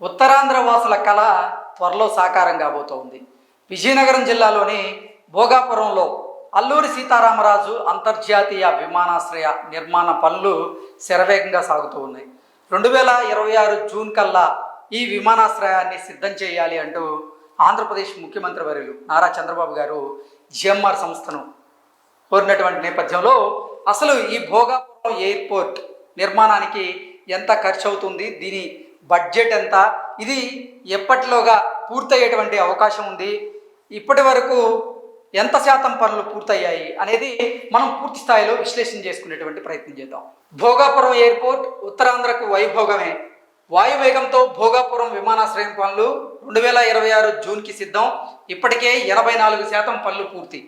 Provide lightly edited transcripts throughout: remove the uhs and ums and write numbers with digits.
ఉత్తరాంధ్ర వాసుల కళ త్వరలో సాకారం కాబోతోంది. విజయనగరం జిల్లాలోని భోగాపురంలో అల్లూరి సీతారామరాజు అంతర్జాతీయ విమానాశ్రయ నిర్మాణ పనులు శరవేగంగా సాగుతూ ఉన్నాయి. 2026 జూన్ కల్లా ఈ విమానాశ్రయాన్ని సిద్ధం చేయాలి అంటూ ఆంధ్రప్రదేశ్ ముఖ్యమంత్రి వర్యులు నారా చంద్రబాబు గారు జిఎంఆర్ సంస్థను కోరినటువంటి నేపథ్యంలో అసలు ఈ భోగాపురం ఎయిర్పోర్ట్ నిర్మాణానికి ఎంత ఖర్చు అవుతుంది, దీని బడ్జెట్ ఎంత, ఇది ఎప్పటిలోగా పూర్తయ్యేటువంటి అవకాశం ఉంది, ఇప్పటి వరకు ఎంత శాతం పనులు పూర్తయ్యాయి అనేది మనం పూర్తి స్థాయిలో విశ్లేషణ చేసుకునేటువంటి ప్రయత్నం చేద్దాం. భోగాపురం ఎయిర్పోర్ట్ ఉత్తరాంధ్రకు వైభోగమే. వాయువేగంతో భోగాపురం విమానాశ్రయం పనులు 2026 జూన్కి సిద్ధం. ఇప్పటికే 84% పనులు పూర్తి.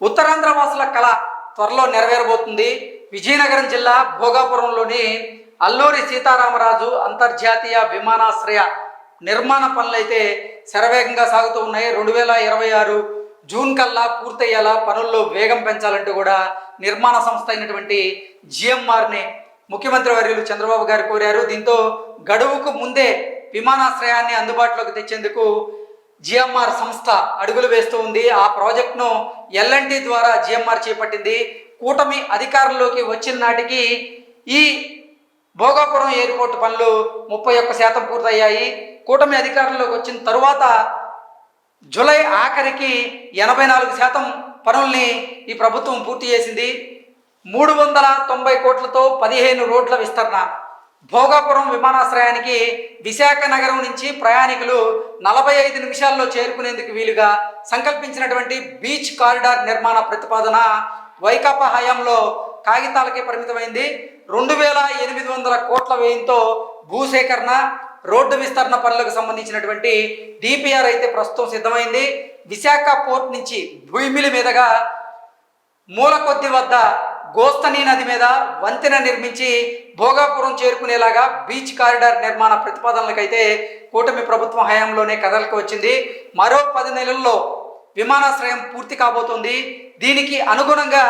ఉత్తరాంధ్ర వాసుల కళ త్వరలో నెరవేరబోతుంది. విజయనగరం జిల్లా భోగాపురంలోని అల్లూరి సీతారామరాజు అంతర్జాతీయ విమానాశ్రయ నిర్మాణ పనులైతే శరవేగంగా సాగుతూ ఉన్నాయి. 2026 జూన్ కల్లా పూర్తయ్యేలా పనుల్లో వేగం పెంచాలంటూ కూడా నిర్మాణ సంస్థ అయినటువంటి జిఎంఆర్ని ముఖ్యమంత్రి వర్యులు చంద్రబాబు గారు కోరారు. దీంతో గడువుకు ముందే విమానాశ్రయాన్ని అందుబాటులోకి తెచ్చేందుకు జిఎంఆర్ సంస్థ అడుగులు వేస్తూ ఉంది. ఆ ప్రాజెక్టును ఎల్ఎన్టీ ద్వారా జిఎంఆర్ చేపట్టింది. కూటమి అధికారంలోకి వచ్చిన నాటికి ఈ భోగాపురం ఎయిర్పోర్ట్ పనులు 31% పూర్తయ్యాయి. కూటమి అధికారంలోకి వచ్చిన తరువాత జూలై ఆఖరికి 84% పనుల్ని ఈ ప్రభుత్వం పూర్తి చేసింది. 390 కోట్లతో 15 రోడ్ల విస్తరణ. భోగాపురం విమానాశ్రయానికి విశాఖ నగరం నుంచి ప్రయాణికులు 45 నిమిషాల్లో చేరుకునేందుకు వీలుగా సంకల్పించినటువంటి బీచ్ కారిడార్ నిర్మాణ ప్రతిపాదన వైకాపా హయాంలో కాగితాలకే పరిమితమైంది. 2800 కోట్ల వ్యయంతో భూసేకరణ, రోడ్డు విస్తరణ పనులకు సంబంధించినటువంటి డిపిఆర్ అయితే ప్రస్తుతం సిద్ధమైంది. విశాఖ పోర్ట్ నుంచి భూమిలి మీదుగా మూలకొద్ది వద్ద గోస్తని నది మీద వంతెన నిర్మించి భోగాపురం చేరుకునేలాగా బీచ్ కారిడార్ నిర్మాణ ప్రతిపాదనలకైతే కూటమి ప్రభుత్వం హయాంలోనే కదలికి వచ్చింది. మరో 10 నెలల్లో విమానాశ్రయం పూర్తి కాబోతుంది. దీనికి అనుగుణంగా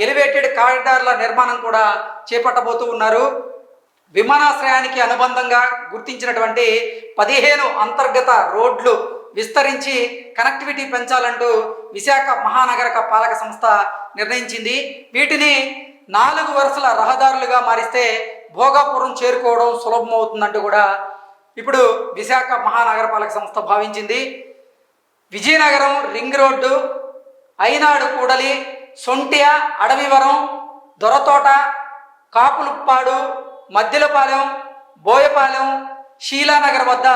ఎలివేటెడ్ కారిడార్ల నిర్మాణం కూడా చేపట్టబోతూ ఉన్నారు. విమానాశ్రయానికి అనుబంధంగా గుర్తించినటువంటి 15 అంతర్గత రోడ్లు విస్తరించి కనెక్టివిటీ పెంచాలంటూ విశాఖ మహానగర పాలక సంస్థ నిర్ణయించింది. వీటిని 4 వరుసల రహదారులుగా మారిస్తే భోగాపురం చేరుకోవడం సులభమవుతుందంటూ కూడా ఇప్పుడు విశాఖ మహానగర పాలక సంస్థ భావించింది. విజయనగరం రింగ్ రోడ్డు, అయినాడు కూడలి, సొంటియ, అడవివరం, దొరతోట, కాపులుప్పాడు, మద్దిలపాలెం, బోయపాలెం, శీలానగర్ వద్ద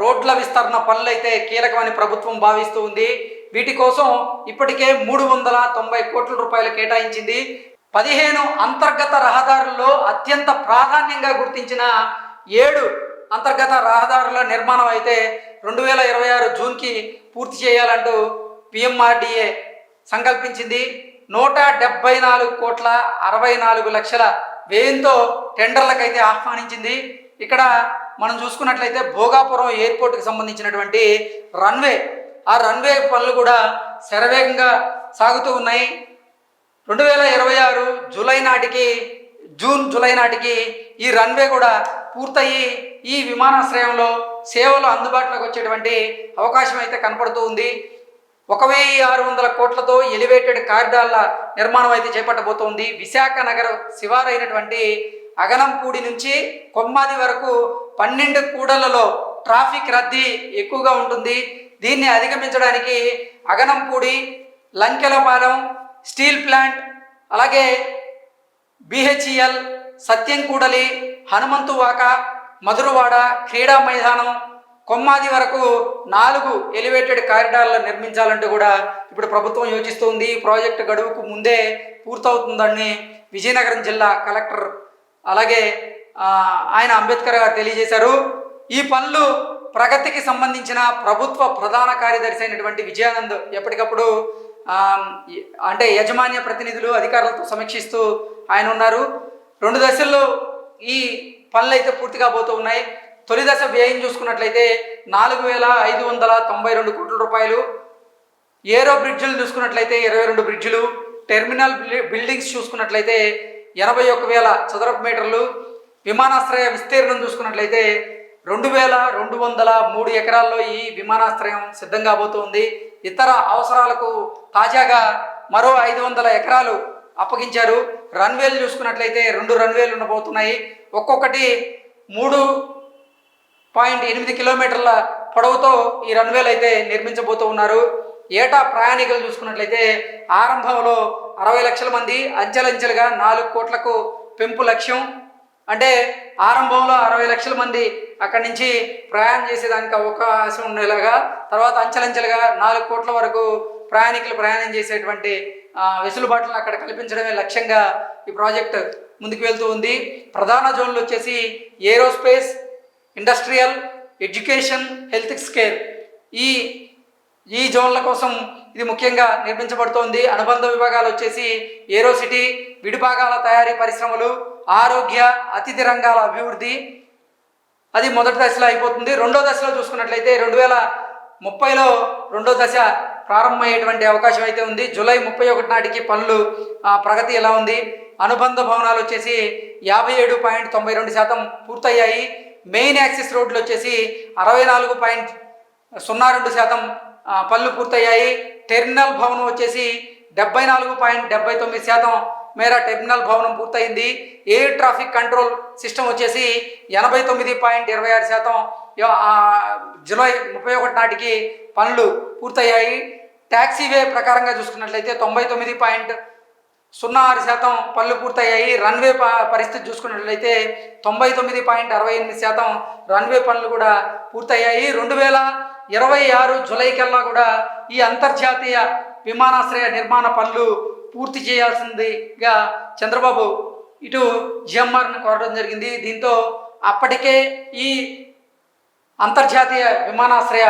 రోడ్ల విస్తరణ పనులైతే కీలకమని ప్రభుత్వం భావిస్తూ ఉంది. వీటి కోసం ఇప్పటికే 390 కోట్ల రూపాయలు కేటాయించింది. 15 అంతర్గత రహదారుల్లో అత్యంత ప్రాధాన్యంగా గుర్తించిన 7 అంతర్గత రహదారుల నిర్మాణం అయితే 2026 జూన్కి పూర్తి చేయాలంటూ పిఎంఆర్డిఏ సంకల్పించింది. 174 కోట్ల 64 లక్షల వ్యయంతో టెండర్లకైతే ఆహ్వానించింది. ఇక్కడ మనం చూసుకున్నట్లయితే భోగాపురం ఎయిర్పోర్ట్కి సంబంధించినటువంటి రన్వే, ఆ రన్వే పనులు కూడా శరవేగంగా సాగుతూ ఉన్నాయి. 2026 జూలై నాటికి ఈ రన్వే కూడా పూర్తయి ఈ విమానాశ్రయంలో సేవలు అందుబాటులోకి వచ్చేటువంటి అవకాశం అయితే కనపడుతూ ఉంది. 1600 కోట్లతో ఎలివేటెడ్ కారిడార్ల నిర్మాణం అయితే చేపట్టబోతోంది. విశాఖ నగర శివారైనటువంటి అగనంపూడి నుంచి కొమ్మాది వరకు 12 కూడళ్లలో ట్రాఫిక్ రద్దీ ఎక్కువగా ఉంటుంది. దీన్ని అధిగమించడానికి అగనంపూడి, లంకెలపాలెం స్టీల్ ప్లాంట్, అలాగే బిహెచ్ఈఎల్, సత్యంకూడలి, హనుమంతువాక, మధురవాడ, క్రీడా మైదానం, కొమ్మాది వరకు 4 ఎలివేటెడ్ కారిడార్లు నిర్మించాలంటూ కూడా ఇప్పుడు ప్రభుత్వం యోచిస్తుంది. ఈ ప్రాజెక్టు గడువుకు ముందే పూర్తవుతుందని విజయనగరం జిల్లా కలెక్టర్ అలాగే ఆయన అంబేద్కర్ గారు తెలియజేశారు. ఈ పనులు ప్రగతికి సంబంధించిన ప్రభుత్వ ప్రధాన కార్యదర్శి అయినటువంటి విజయానంద్ ఎప్పటికప్పుడు అంటే యాజమాన్య ప్రతినిధులు అధికారులతో సమీక్షిస్తూ ఆయన ఉన్నారు. 2 దశల్లో ఈ పనులు అయితే పూర్తి కాబోతూ ఉన్నాయి. తొలి దశ వ్యయం చూసుకున్నట్లయితే 4592 కోట్ల రూపాయలు. ఏరో బ్రిడ్జిలు చూసుకున్నట్లయితే 22 బ్రిడ్జిలు, టెర్మినల్ బిల్డింగ్స్ చూసుకున్నట్లయితే 81,000 చదరపు మీటర్లు, విమానాశ్రయ విస్తీర్ణం చూసుకున్నట్లయితే 2203 ఎకరాల్లో ఈ విమానాశ్రయం సిద్ధం కాబోతోంది. ఇతర అవసరాలకు తాజాగా మరో 500 ఎకరాలు అప్పగించారు. రన్వేలు చూసుకున్నట్లయితే 2 రన్వేలు ఉండబోతున్నాయి. ఒక్కొక్కటి 3.8 కిలోమీటర్ల పొడవుతో ఈ రన్వేలు అయితే నిర్మించబోతూ ఉన్నారు. ఏటా ప్రయాణికులు చూసుకున్నట్లయితే ఆరంభంలో 60 లక్షల మంది, అంచెలంచెలుగా 4 కోట్లకు పెంపు లక్ష్యం. అంటే ఆరంభంలో 60 లక్షల మంది అక్కడి నుంచి ప్రయాణం చేసేదానికి అవకాశం ఉండేలాగా, తర్వాత అంచెలంచెలుగా 4 కోట్ల వరకు ప్రయాణికులు ప్రయాణం చేసేటువంటి వెసులుబాటులను అక్కడ కల్పించడమే లక్ష్యంగా ఈ ప్రాజెక్ట్ ముందుకు వెళ్తూ ఉంది. ప్రధాన జోన్లు వచ్చేసి aerospace, industrial, education, health care. ఈ జోన్ల కోసం ఇది ముఖ్యంగా నిర్మించబడుతోంది. అనుబంధ విభాగాలు వచ్చేసి ఏరో సిటీ, విడిభాగాల తయారీ పరిశ్రమలు, ఆరోగ్య, అతిథి రంగాల అభివృద్ధి. అది మొదటి దశలో అయిపోతుంది. రెండో దశలో చూసుకున్నట్లయితే 2030లో రెండో దశ ప్రారంభమయ్యేటువంటి అవకాశం అయితే ఉంది. జూలై 31 నాటికి పనులు ప్రగతి ఎలా ఉంది? అనుబంధ భవనాలు వచ్చేసి 57.92% పూర్తయ్యాయి. మెయిన్ యాక్సిస్ రోడ్లు వచ్చేసి 64.02% పనులు పూర్తయ్యాయి. టెర్మినల్ భవనం వచ్చేసి 74.79% మేర టెర్మినల్ భవనం పూర్తయింది. ఎయిర్ ట్రాఫిక్ కంట్రోల్ సిస్టమ్ వచ్చేసి 89.26% జూలై 31 నాటికి పనులు పూర్తయ్యాయి. ట్యాక్సీవే ప్రకారంగా చూసుకున్నట్లయితే 99.06% పనులు పూర్తయ్యాయి. రన్వే పరిస్థితి చూసుకున్నట్లయితే 99.68% రన్వే పనులు కూడా పూర్తయ్యాయి. 2026 జూలై కల్లా కూడా ఈ అంతర్జాతీయ విమానాశ్రయ నిర్మాణ పనులు పూర్తి చేయాల్సిందిగా చంద్రబాబు ఇటు జిఎంఆర్ని కోరడం జరిగింది. దీంతో అప్పటికే ఈ అంతర్జాతీయ విమానాశ్రయ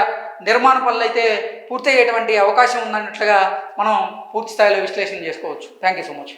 నిర్మాణ పనులు అయితే పూర్తయ్యేటువంటి అవకాశం ఉందన్నట్లుగా మనం పూర్తి స్థాయిలో విశ్లేషణ చేసుకోవచ్చు. Thank you so much.